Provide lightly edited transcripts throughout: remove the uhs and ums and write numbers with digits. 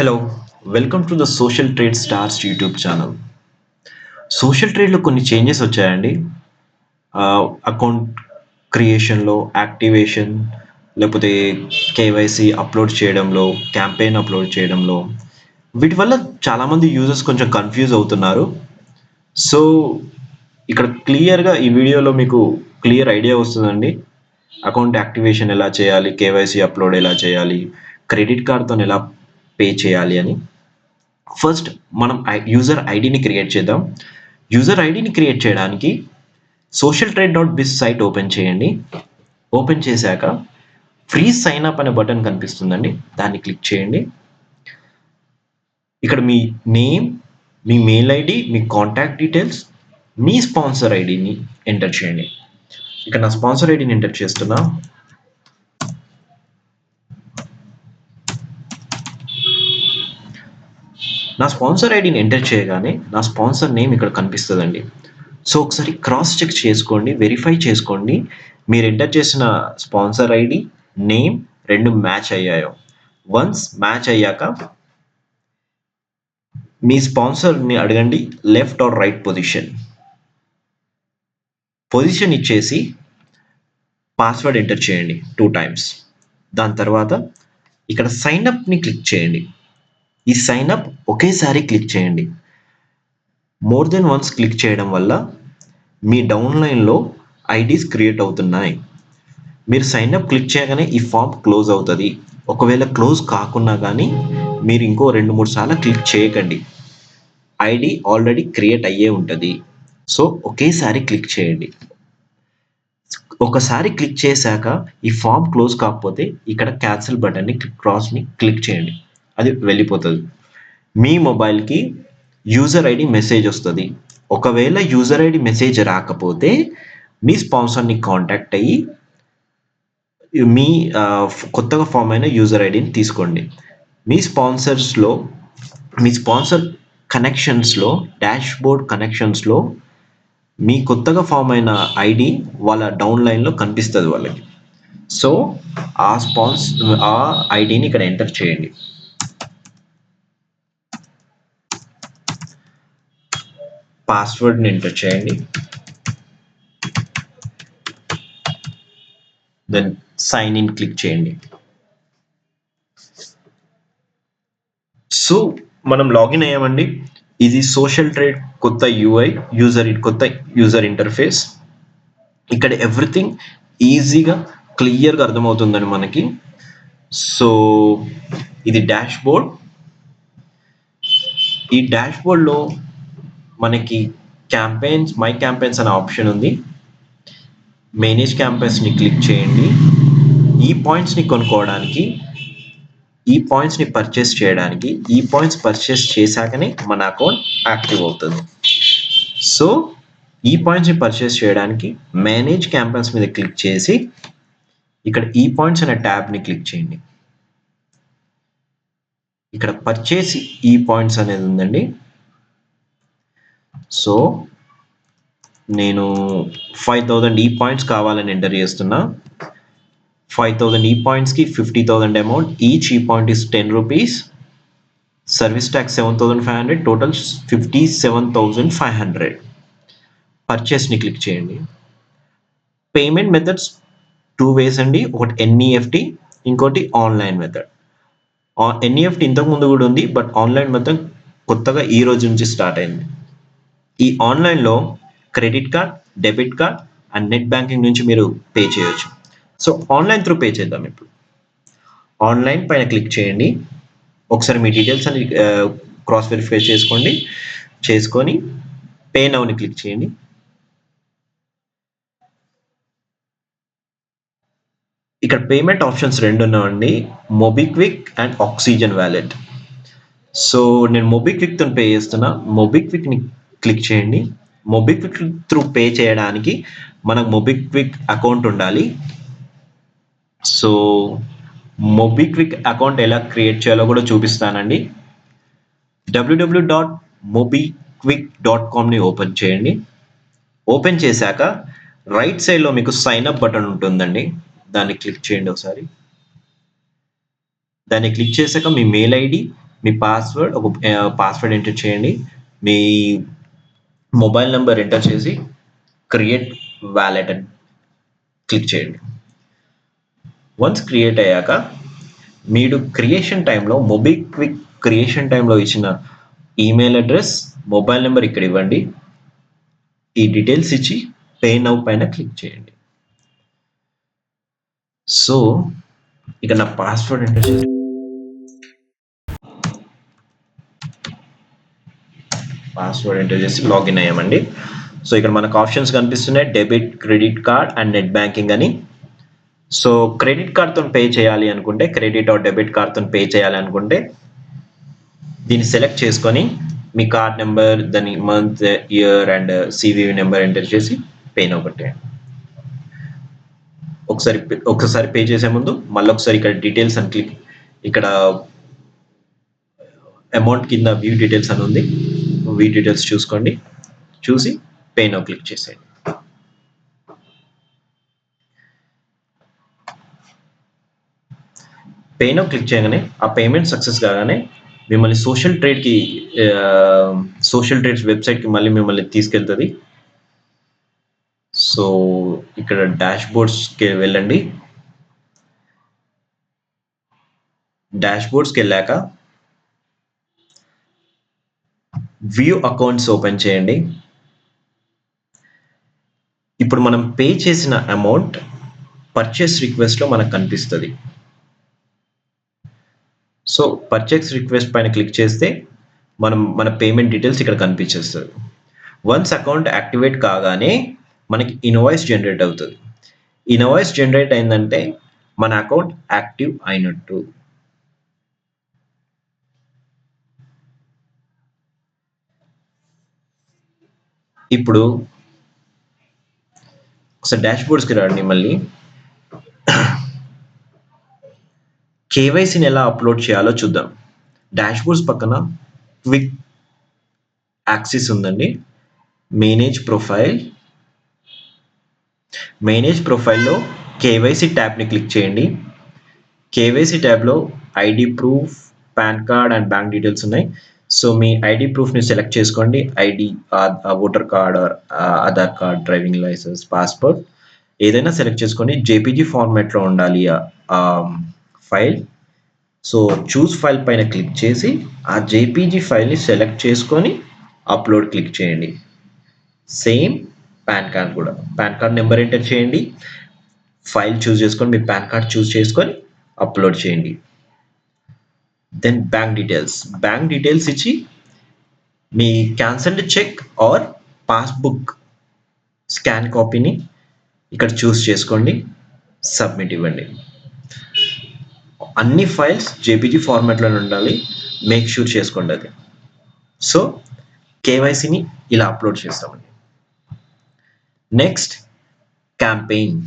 Hello, welcome to the social trade stars YouTube channel. Social ట్రేడ్లో కొన్ని changes వచ్చాయండి. Account క్రియేషన్లో, యాక్టివేషన్, లేకపోతే కేవైసీ అప్లోడ్ చేయడంలో, క్యాంపెయిన్ అప్లోడ్ చేయడంలో, వీటి వల్ల చాలామంది యూజర్స్ కొంచెం కన్ఫ్యూజ్ అవుతున్నారు. సో ఇక్కడ క్లియర్గా ఈ వీడియోలో మీకు క్లియర్ ఐడియా వస్తుందండి. అకౌంట్ యాక్టివేషన్ ఎలా చేయాలి, కేవైసీ అప్లోడ్ ఎలా చేయాలి, క్రెడిట్ కార్డ్తో ఎలా పే చేయాలి అని. ఫస్ట్ మనం యూజర్ ఐడిని క్రియేట్ చేద్దాం. యూజర్ ఐడిని క్రియేట్ చేయడానికి social trade dot biz site open చేయండి. ఓపెన్ చేశాక ఫ్రీ సైన్ అప్ అనే బటన్ కనిపిస్తుందండి, దాన్ని క్లిక్ చేయండి. ఇక్కడ మీ నేమ్, మీ మెయిల్ ఐడి, మీ కాంటాక్ట్ డీటెయిల్స్, మీ స్పాన్సర్ ఐడిని ఎంటర్ చేయండి. ఇక్కడ నా స్పాన్సర్ ఐడిని ఎంటర్ చేస్తున్నా. నా స్పాన్సర్ ఐడిని ఎంటర్ చేయగానే నా స్పాన్సర్ నేమ్ ఇక్కడ కనిపిస్తుందండి. సో ఒకసారి క్రాస్ చెక్ చేసుకోండి, వెరిఫై చేసుకోండి మీరు ఎంటర్ చేసిన స్పాన్సర్ ఐడి, నేమ్ రెండు మ్యాచ్ అయ్యాయో. వన్స్ మ్యాచ్ అయ్యాక మీ స్పాన్సర్ని అడగండి లెఫ్ట్ ఆర్ రైట్ పొజిషన్ ఇచ్చేసి పాస్వర్డ్ ఎంటర్ చేయండి 2 times. దాని తర్వాత ఇక్కడ సైన్ అప్ని క్లిక్ చేయండి. ఈ సైన్ అప్ ఒకేసారి క్లిక్ చేయండి. మోర్ దెన్ వన్స్ క్లిక్ చేయడం వల్ల మీ డౌన్లైన్లో ఐడీస్ క్రియేట్ అవుతున్నాయి. మీరు సైన్ అప్ క్లిక్ చేయగానే ఈ ఫామ్ క్లోజ్ అవుతుంది. ఒకవేళ క్లోజ్ కాకున్నా కానీ మీరు ఇంకో 2-3 సార్లు క్లిక్ చేయకండి, ఐడి ఆల్రెడీ క్రియేట్ అయ్యే ఉంటుంది. సో ఒకేసారి క్లిక్ చేయండి. ఒకసారి క్లిక్ చేశాక ఈ ఫామ్ క్లోజ్ కాకపోతే ఇక్కడ క్యాన్సిల్ బటన్ని క్రాస్ని క్లిక్ చేయండి, అది వెళ్ళిపోతుంది. మీ మొబైల్కి యూజర్ ఐడి మెసేజ్ వస్తుంది. ఒకవేళ యూజర్ ఐడి మెసేజ్ రాకపోతే మీ స్పాన్సర్ని కాంటాక్ట్ అయ్యి మీ కొత్తగా ఫామ్ అయిన యూజర్ ఐడిని తీసుకోండి. మీ స్పాన్సర్ కనెక్షన్స్లో, డాష్ బోర్డ్ కనెక్షన్స్లో మీ కొత్తగా ఫామ్ అయిన ఐడి వాళ్ళ డౌన్లైన్లో కనిపిస్తుంది వాళ్ళకి. సో ఆ ఐడిని ఇక్కడ ఎంటర్ చేయండి. పాస్వర్డ్ని ఎంటర్ చేయండి. దెన్ సైన్ ఇన్ క్లిక్ చేయండి. సో మనం లాగిన్ అయ్యామండి. ఇది సోషల్ ట్రేడ్ కొత్త యూఐ, కొత్త యూజర్ ఇంటర్ఫేస్. ఇక్కడ ఎవ్రీథింగ్ ఈజీగా క్లియర్గా అర్థమవుతుందండి మనకి. సో ఇది డాష్ బోర్డ్. ఈ డాష్ బోర్డ్లో మనకి మై క్యాంపెయిన్స్ అనే ఆప్షన్ ఉంది. మేనేజ్ క్యాంపెయిన్స్ని క్లిక్ చేయండి. ఈ పాయింట్స్ని కొనుక్కోవడానికి, ఈ పాయింట్స్ని పర్చేస్ చేయడానికి, ఈ పాయింట్స్ పర్చేస్ చేశాకనే మన అకౌంట్ యాక్టివ్ అవుతుంది. సో ఈ పాయింట్స్ని పర్చేస్ చేయడానికి మేనేజ్ క్యాంపెయిన్స్ మీద క్లిక్ చేసి ఇక్కడ ఈ పాయింట్స్ అనే ట్యాబ్ని క్లిక్ చేయండి. ఇక్కడ పర్చేస్ ఈ పాయింట్స్ అనేది ఉందండి. సో నేను 5000 ఈ పాయింట్స్ కావాలని ఎంటర్ చేస్తున్నా. 5000 ఈ పాయింట్స్కి 50,000 అమౌంట్. ఈచ్ ఈ point is 10 rupees. Service tax 7,500, total 57,500. పర్చేస్ని క్లిక్ చేయండి. పేమెంట్ మెథడ్స్ 2 ways అండి. ఒకటి ఎన్ఈఎఫ్టి, ఇంకోటి ఆన్లైన్ మెథడ్. ఎన్ఈఎఫ్టి ఇంతకుముందు కూడా ఉంది, బట్ ఆన్లైన్ మెథడ్ కొత్తగా ఈ రోజు నుంచి స్టార్ట్ అయింది. ఈ ఆన్లైన్లో credit card, debit card and net banking నుంచి మీరు పే చేయొచ్చు. సో ఆన్లైన్ త్రూ పే చేద్దాం. ఇప్పుడు ఆన్లైన్ పైన క్లిక్ చేయండి. ఒకసారి మీ డీటెయిల్స్ అని క్రాస్ వెరిఫై చేసుకొని పే నౌని క్లిక్ చేయండి. ఇక్కడ పేమెంట్ ఆప్షన్స్ 2 ఉన్నాయండి, MobiKwik and Oxigen wallet. So నేను మోబిక్విక్తో పే చేస్తున్నా. మోబిక్విక్ని క్లిక్ చేయండి. మోబిక్విక్ త్రూ పే చేయడానికి మనకు మోబిక్విక్ అకౌంట్ ఉండాలి. సో మోబిక్విక్ అకౌంట్ ఎలా క్రియేట్ చేయాలో కూడా చూపిస్తానండి. www.mobiquick.com ఓపెన్ చేయండి. ఓపెన్ చేశాక రైట్ సైడ్లో మీకు సైన్ అప్ బటన్ ఉంటుందండి, దాన్ని క్లిక్ చేయండి ఒకసారి. దాన్ని క్లిక్ చేశాక మీ మెయిల్ ఐడి, మీ పాస్వర్డ్ ఎంటర్ చేయండి. మీ మొబైల్ నెంబర్ ఎంటర్ చేసి క్రియేట్ వ్యాలెట్ అని క్లిక్ చేయండి. వన్స్ క్రియేట్ అయ్యాక మీరు క్రియేషన్ టైంలో మొబిక్విక్ క్రియేషన్ టైంలో ఇచ్చిన ఈమెయిల్ అడ్రస్, మొబైల్ నెంబర్ ఇక్కడ ఇవ్వండి. ఈ డీటెయిల్స్ ఇచ్చి పే నౌ పైన క్లిక్ చేయండి. సో ఇక నా పాస్వర్డ్ ఎంటర్ చేసి లాగిన్ అయ్యామండి. సో ఇక్కడ మనకు ఆప్షన్స్ కనిపిస్తున్నాయి, debit, credit card and net banking అని. సో క్రెడిట్ కార్డ్తో పే చేయాలి అనుకుంటే, క్రెడిట్ ఆర్ డెబిట్ కార్డ్తో పే చేయాలి అనుకుంటే దీన్ని సెలెక్ట్ చేసుకొని మీ కార్డ్ నెంబర్, దాని month, year and CVV number enter చేసి పే నౌ కొట్టేయండి. ఒకసారి పే చేసే ముందు మళ్ళీ ఒకసారి ఇక్కడ డీటెయిల్స్ అని క్లిక్, ఇక్కడ అమౌంట్ కింద వ్యూ డీటెయిల్స్ అని ఉంది, వ్యూ డీటెయిల్స్ చూసుకోండి. చూసి పే నౌ క్లిక్ చేసేయండి. పే నౌ క్లిక్ చేయగానే ఆ పేమెంట్ సక్సెస్ కాగానే మిమ్మల్ని సోషల్ ట్రేడ్స్ వెబ్సైట్కి మళ్ళీ మిమ్మల్ని తీసుకెళ్తుంది. సో ఇక్కడ డాష్ బోర్డ్స్కి వెళ్ళండి. డాష్ బోర్డ్స్కి వెళ్ళాక వ్యూ అకౌంట్స్ ఓపెన్ చేయండి. ఇప్పుడు మనం పే చేసిన అమౌంట్ పర్చేస్ రిక్వెస్ట్లో మనకు కనిపిస్తుంది. సో పర్చేస్ రిక్వెస్ట్ పైన క్లిక్ చేస్తే మన పేమెంట్ డీటెయిల్స్ ఇక్కడ కనిపించేస్తుంది. వన్స్ అకౌంట్ యాక్టివేట్ కాగానే మనకి ఇన్వాయిస్ జనరేట్ అవుతుంది. ఇన్వాయిస్ జనరేట్ అయిందంటే మన అకౌంట్ యాక్టివ్ అయినట్టు. ఇప్పుడు ఒకసారి డాష్ బోర్డ్స్కి రండి. మళ్ళీ కేవైసీని ఎలా అప్లోడ్ చేయాలో చూద్దాం. డాష్ బోర్డ్స్ పక్కన క్విక్ యాక్సెస్ ఉందండి. మేనేజ్ ప్రొఫైల్లో కేవైసీ ట్యాబ్ని క్లిక్ చేయండి. కేవైసీ ట్యాబ్లో ID proof, PAN card and bank details ఉన్నాయి. సో మీ ఐడి ప్రూఫ్ని సెలెక్ట్ చేసుకోండి. ID, voter card, Aadhaar card, driving licence, passport ఏదైనా సెలెక్ట్ చేసుకోండి. జేపీజీ ఫార్మాట్లో ఉండాలి ఫైల్. సో చూస్ ఫైల్ పైన క్లిక్ చేసి ఆ జేపీజీ ఫైల్ని సెలెక్ట్ చేసుకొని అప్లోడ్ క్లిక్ చేయండి. సేమ్ పాన్ కార్డ్ కూడా, పాన్ కార్డ్ నెంబర్ ఎంటర్ చేయండి. ఫైల్ చూస్ చేసుకొని మీ పాన్ కార్డ్ చూస్ చేసుకొని అప్లోడ్ చేయండి. దెన్ బ్యాంక్ డీటెయిల్స్ ఇచ్చి మీ cancelled cheque or passbook scan కాపీని ఇక్కడ చూస్ చేసుకోండి. సబ్మిట్ ఇవ్వండి. అన్ని ఫైల్స్ జేపీజీ ఫార్మాట్లో ఉండాలి, మేక్ షూర్ చేసుకోండి అది. సో కేవైసీని ఇలా అప్లోడ్ చేస్తామండి. Next campaign.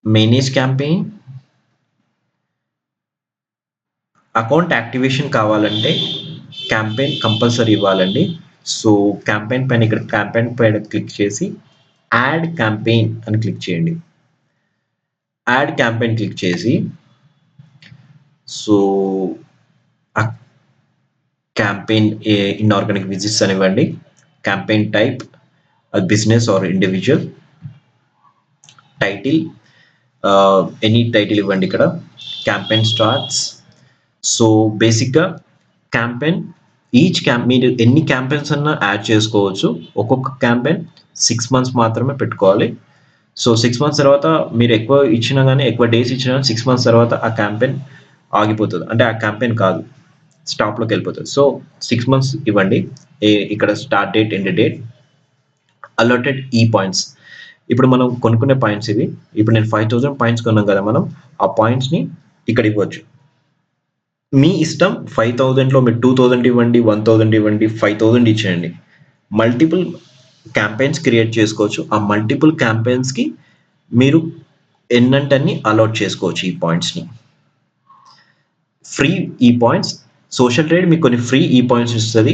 Manage campaign. Account activation కావాలంటే క్యాంపెయిన్ కంపల్సరీ ఇవ్వాలండి. సో క్యాంపెయిన్ పైన ఇక్కడ క్యాంపెయిన్ పైన క్లిక్ చేసి యాడ్ క్యాంపెయిన్ అని క్లిక్ చేయండి. యాడ్ క్యాంపెయిన్ క్లిక్ చేసి సో క్యాంపెయిన్ ఇన్ఆర్గానిక్ విజిట్స్ అని ఇవ్వండి. Campaign type business are individual. Title any title ఇవ్వండి. ఇక్కడ క్యాంపెయిన్ స్టార్ట్స్. సో బేసిక్గా క్యాంపెయిన్ మీరు ఎన్ని క్యాంపెయిన్స్ అన్నా యాడ్ చేసుకోవచ్చు. ఒక్కొక్క క్యాంపెయిన్ 6 months మాత్రమే పెట్టుకోవాలి. సో 6 months తర్వాత మీరు ఎక్కువ ఇచ్చినా కానీ, ఎక్కువ డేస్ ఇచ్చినా 6 months తర్వాత ఆ క్యాంపెయిన్ ఆగిపోతుంది. అంటే ఆ క్యాంపెయిన్ కాదు, స్టాప్లోకి వెళ్ళిపోతుంది. సో 6 months ఇవ్వండి. ఇక్కడ start date, end date. Alerted ఈ పాయింట్స్. ఇప్పుడు మనం కొనుక్కునే పాయింట్స్ ఇవి. ఇప్పుడు నేను 5000 పాయింట్స్ కొన్నాం కదా, మనం ఆ పాయింట్స్ని ఇక్కడ ఇవ్వచ్చు. మీ ఇష్టం. 5000లో మీరు 2000 ఇవ్వండి, 1000 ఇవ్వండి, 5000 ఇచ్చేయండి. మల్టిపుల్ క్యాంపెయిన్స్ క్రియేట్ చేసుకోవచ్చు. ఆ మల్టిపుల్ క్యాంపెయిన్స్కి మీరు ఎన్నంటన్ని అలాట్ చేసుకోవచ్చు ఈ పాయింట్స్ని. ఫ్రీ ఈ పాయింట్స్. సోషల్ ట్రేడ్ మీకు కొన్ని ఫ్రీ ఈ పాయింట్స్ ఇస్తుంది.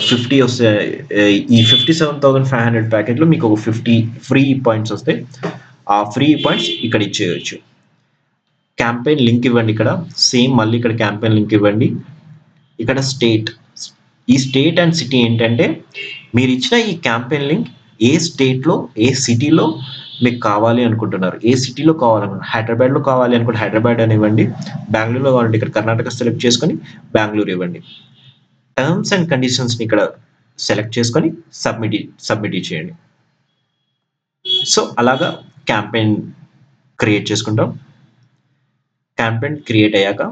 50 వస్తాయి. ఈ 57,500 ప్యాకెట్లో మీకు ఒక 50 ఫ్రీ ఈ పాయింట్స్ వస్తాయి. ఆ ఫ్రీ ఈ పాయింట్స్ ఇక్కడ ఇచ్చేయచ్చు. క్యాంపెయిన్ లింక్ ఇవ్వండి. ఇక్కడ సేమ్ మళ్ళీ ఇక్కడ క్యాంపెయిన్ లింక్ ఇవ్వండి. ఇక్కడ స్టేట్, ఈ స్టేట్ అండ్ సిటీ ఏంటంటే మీరు ఇచ్చిన ఈ క్యాంపెయిన్ లింక్ ఏ స్టేట్లో ఏ సిటీలో మీకు కావాలి అనుకుంటున్నారు, ఏ సిటీలో కావాలనుకుంటున్నారు. హైదరాబాద్లో కావాలి అనుకుంటే హైదరాబాద్ అని ఇవ్వండి. బెంగళూరులో కావాలంటే ఇక్కడ కర్ణాటక సెలెక్ట్ చేసుకొని బెంగళూరు ఇవ్వండి. టర్మ్స్ అండ్ కండిషన్స్ని ఇక్కడ సెలెక్ట్ చేసుకొని సబ్మిట్ చేయండి. సో అలాగా క్యాంపెయిన్ క్రియేట్ చేసుకుంటాం. క్యాంపెయిన్ క్రియేట్ అయ్యాక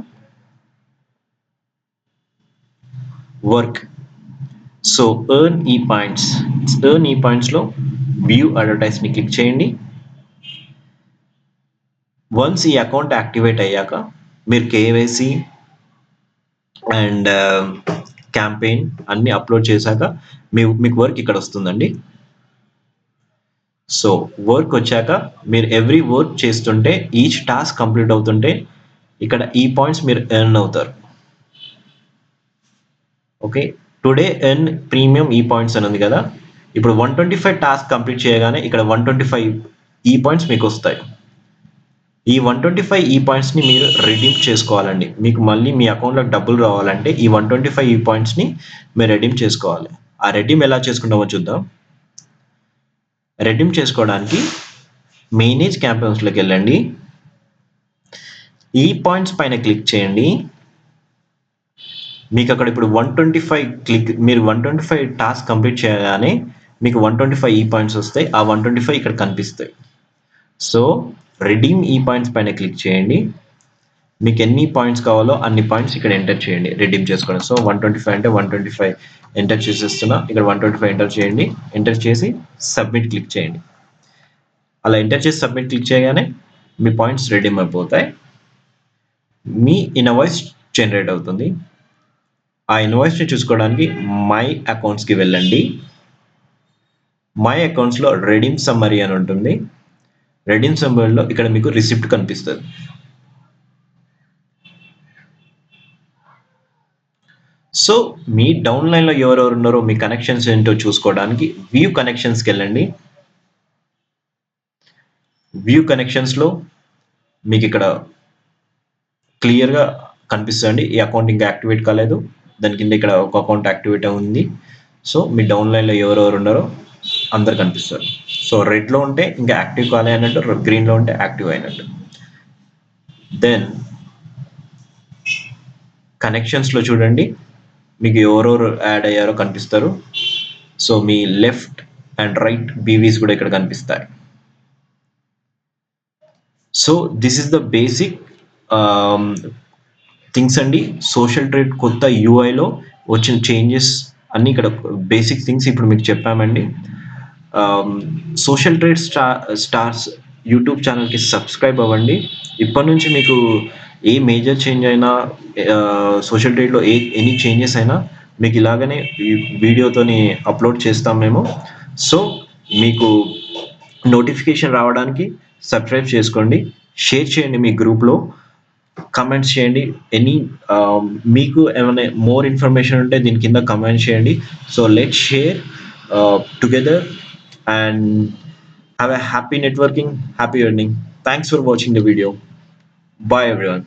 వర్క్, సో ఎర్న్ ఈ పాయింట్స్లో వ్యూ అడ్వర్టైజ్ని క్లిక్ చేయండి. వన్స్ ఈ అకౌంట్ యాక్టివేట్ అయ్యాక మీరు కేవైసీ అండ్ క్యాంపెయిన్ అన్ని అప్లోడ్ చేశాక మీకు వర్క్ ఇక్కడ వస్తుందండి. సో వర్క్ వచ్చాక మీరు ఎవ్రీ వర్క్ చేస్తుంటే ఈచ్ టాస్క్ కంప్లీట్ అవుతుంటే ఇక్కడ ఈ పాయింట్స్ మీరు ఎర్న్ అవుతారు. ఓకే, టుడే ఎర్న్ ప్రీమియం ఈ పాయింట్స్ అని ఉంది కదా. ఇప్పుడు 125 టాస్క్ కంప్లీట్ చేయగానే ఇక్కడ 125 ఈ పాయింట్స్ మీకు వస్తాయి. ఈ 125 ఈ పాయింట్స్ని మీరు రెడీమ్ చేసుకోవాలండి. మీకు మళ్ళీ మీ అకౌంట్లో డబ్బులు రావాలంటే ఈ 125 ఈ పాయింట్స్ని మీరు రెడీమ్ చేసుకోవాలి. ఆ రెడీమ్ ఎలా చేసుకుంటామో చూద్దాం. రెడీమ్ చేసుకోవడానికి మేనేజ్ క్యాంపెయిన్స్లోకి వెళ్ళండి. ఈ పాయింట్స్ పైన క్లిక్ చేయండి. మీకు అక్కడ ఇప్పుడు 125 మీరు 125 టాస్క్ కంప్లీట్ చేయగానే మీకు 125 ఈ పాయింట్స్ వస్తాయి. ఆ 125 ఇక్కడ కనిపిస్తాయి. సో రెడీమ్ ఈ పాయింట్స్ పైన క్లిక్ చేయండి. మీకు ఎన్ని పాయింట్స్ కావాలో అన్ని పాయింట్స్ ఇక్కడ ఎంటర్ చేయండి రెడీమ్ చేసుకోండి. సో 125 అంటే 125 ఎంటర్ చేసేస్తున్నా. ఇక్కడ 125 ఎంటర్ చేయండి. ఎంటర్ చేసి సబ్మిట్ క్లిక్ చేయండి. అలా ఎంటర్ చేసి సబ్మిట్ క్లిక్ చేయగానే మీ పాయింట్స్ రెడీమ్ అయిపోతాయి. మీ ఇన్వాయిస్ జనరేట్ అవుతుంది. ఆ ఇన్వాయిస్ని చూసుకోవడానికి మై అకౌంట్స్కి వెళ్ళండి. మై అకౌంట్స్లో రెడీమ్ సమ్మరీ అని ఉంటుంది. రెడీమ్ సమ్మరీలో ఇక్కడ మీకు రిసిప్ట్ కనిపిస్తుంది. సో మీ డౌన్ లైన్లో ఎవరెవరు ఉన్నారో మీ కనెక్షన్స్ ఏంటో చూసుకోవడానికి వ్యూ కనెక్షన్స్కి వెళ్ళండి. వ్యూ కనెక్షన్స్లో మీకు ఇక్కడ క్లియర్గా కనిపిస్తుంది ఈ అకౌంట్ ఇంకా యాక్టివేట్ కాలేదు. దాని కింద ఇక్కడ ఒక అకౌంట్ యాక్టివేట్ ఉంది. సో మీ డౌన్ లైన్లో ఎవరెవరు ఉన్నారో అందరు కనిపిస్తారు. సో రెడ్లో ఉంటే ఇంకా యాక్టివ్ కాలే అన్నట్టు, గ్రీన్లో ఉంటే యాక్టివ్ అయినట్టు. దెన్ కనెక్షన్స్లో చూడండి మీకు ఎవరెవరు యాడ్ అయ్యారో కనిపిస్తారు. So me left and right BVs కూడా ఇక్కడ కనిపిస్తాయి. So this is the basic things అండి. సోషల్ ట్రేడ్ కొత్త యూఐలో వచ్చిన చేంజెస్ అన్నీ ఇక్కడ బేసిక్ థింగ్స్ ఇప్పుడు మీకు చెప్పామండి. సోషల్ ట్రేడ్ స్టార్స్ యూట్యూబ్ ఛానల్కి సబ్స్క్రైబ్ అవ్వండి. ఇప్పటి నుంచి మీకు ఏ మేజర్ చేంజ్ అయినా సోషల్ ట్రేడ్లో ఎనీ చేంజెస్ అయినా మీకు ఇలాగనే వీడియోతోని అప్లోడ్ చేస్తాం మేము. సో మీకు నోటిఫికేషన్ రావడానికి సబ్స్క్రైబ్ చేసుకోండి, షేర్ చేయండి మీ గ్రూప్లో, కమెంట్స్ చేయండి. మీకు ఏమైనా మోర్ ఇన్ఫర్మేషన్ ఉంటే దీని కింద కమెంట్ చేయండి. So let's share together and have a happy networking, happy earning. Thanks for watching the video. Bye everyone.